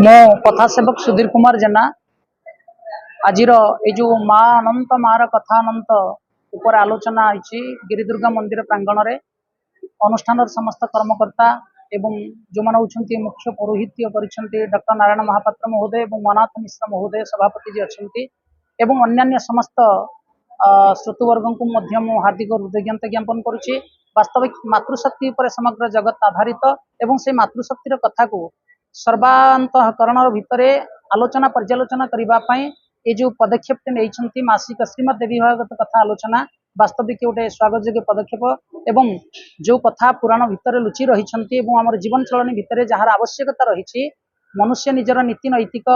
मो कथा सेवक सुधीर कुमार जेना आज जो माँ अनंत मार कथा अनंत उपर आलोचना होती गिरिदुर्गा मंदिर प्रांगण में अनुष्ठान समस्त कर्मकर्ता एवं जो मैंने होती मुख्य पौरोहित्य डॉक्टर नारायण महापात्र महोदय और मनाथ मिश्र महोदय सभापति जी अच्छा अन्य समस्त श्रोतुवर्ग को हार्दिक कृतज्ञता ज्ञापन करुच्ची। वास्तविक मातृशक्ति पर समग्र जगत आधारित एवं से मातृशक्तिर कथा को सर्वांतकरण भितर आलोचना पर्यालोचना करने ये जो पदक्षेप नहीं मासिक श्रीमद देवी भागवत कथा आलोचना वास्तविक गोटे स्वागत योग्य पदक्षेप एवं जो कथा पुराण भितर लुचि रही आम जीवन चलनी भितर जार आवश्यकता रही मनुष्य निजर नीति नैतिक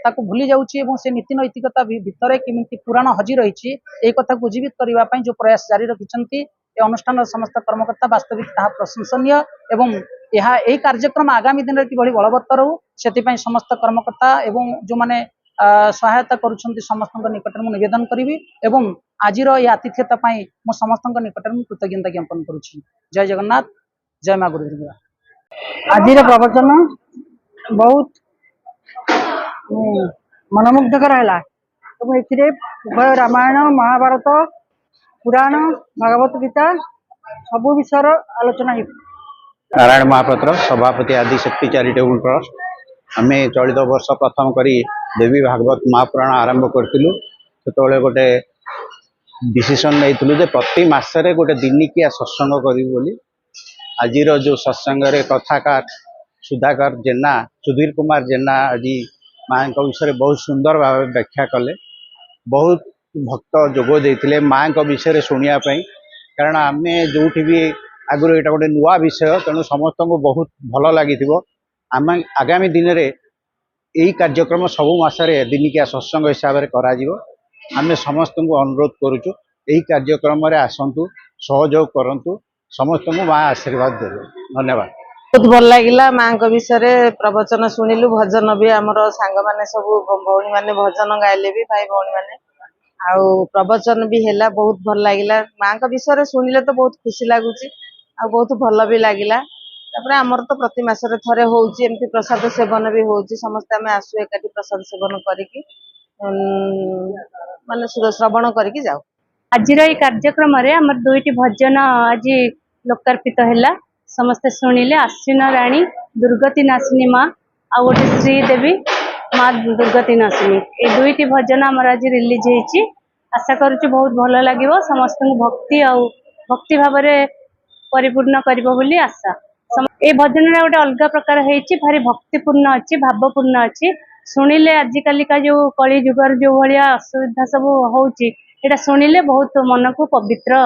ताको भूली जाउची एवं से नीति नैतिकता भितर केमिति पुराण हजि रही कथा को जीवित करने जो प्रयास जारी रखिंट अनुष्ठान समस्त कर्मकर्ता वास्तविक ताहा प्रशंसनीय एवं यह कार्यक्रम आगामी दिन कि बलवत्तर हो से समस्त कर्मकर्ता एवं जो माने सहायता करुछंती समस्त निकट में निवेदन करी एवं आज आतिथ्यता मु समस्त निकट में कृतज्ञता ज्ञापन करुच्ची। जय जगन्नाथ, जय माँ गुरुदेव। आज प्रवचन बहुत मनमुग्धकर है उभय रामायण महाभारत पुराण भागवत गीता सब विषय आलोचना। नारायण महापात्र सभापति आदिशक्ति चैरिटेबल ट्रस्ट आम चलित वर्ष प्रथम करी देवी भागवत महापुराण आरंभ करूँ से गोटे डिसीजन नहीं प्रति मसरे गोटे दिनिकिया सत्संग करी। आज जो सत्संग कथाकार सुधाकर जेना सुधीर कुमार जेना आज माँ विषय बहुत सुंदर भाव व्याख्या कले। बहुत भक्त जोग देते माँ विषय शुणापी कारण आम जो भी आगुरी यहाँ गोटे नुआ विषय तेणु समस्त को बहुत भल लगी आम आगामी दिन में यही कार्यक्रम सबु मसरे दिनिकिया सत्संग हिसाब से करें समस्त को अनुरोध करुचु यही कार्यक्रम आसतु सहयोग करूँ समस्त को माँ आशीर्वाद दे। धन्यवाद। बहुत भल लगे माँ विषय प्रवचन शुणिलु भजन भी आमर सांग मैंने सब भौणी मैंने भजन गाइले भी भाई भौणी मैंने आउ प्रवचन भी है बहुत भल लगे माँ विषय शुणिले तो बहुत खुशी लगुच आ बहुत भल भी लगे। आमर तो प्रति मासरे थरे होमती प्रसाद सेवन भी हो समस्ते आम आसु एकाठी प्रसाद सेवन करी माने श्रवण करके जाऊ। आज कार्यक्रम आमर दुईटी भजन आज लोकार्पित है समस्ते शुणिले आश्विन राणी दुर्गति नाशिनी माँ आ गोटे श्रीदेवी माँ दुर्गति नाशिनी ये दुईटी भजन आमर आज रिलीज होती आशा करुच्ची बहुत भल लगे समस्त भक्ति आ भक्ति भाव परिपूर्ण कर आशा। ये भजन गोटे अलग प्रकार होती भारी भक्तिपूर्ण अच्छी भावपूर्ण अच्छी शुणिले आजिकल का जो कली जुगर जो भाया असुविधा सब होची शुणिले बहुत मन को पवित्र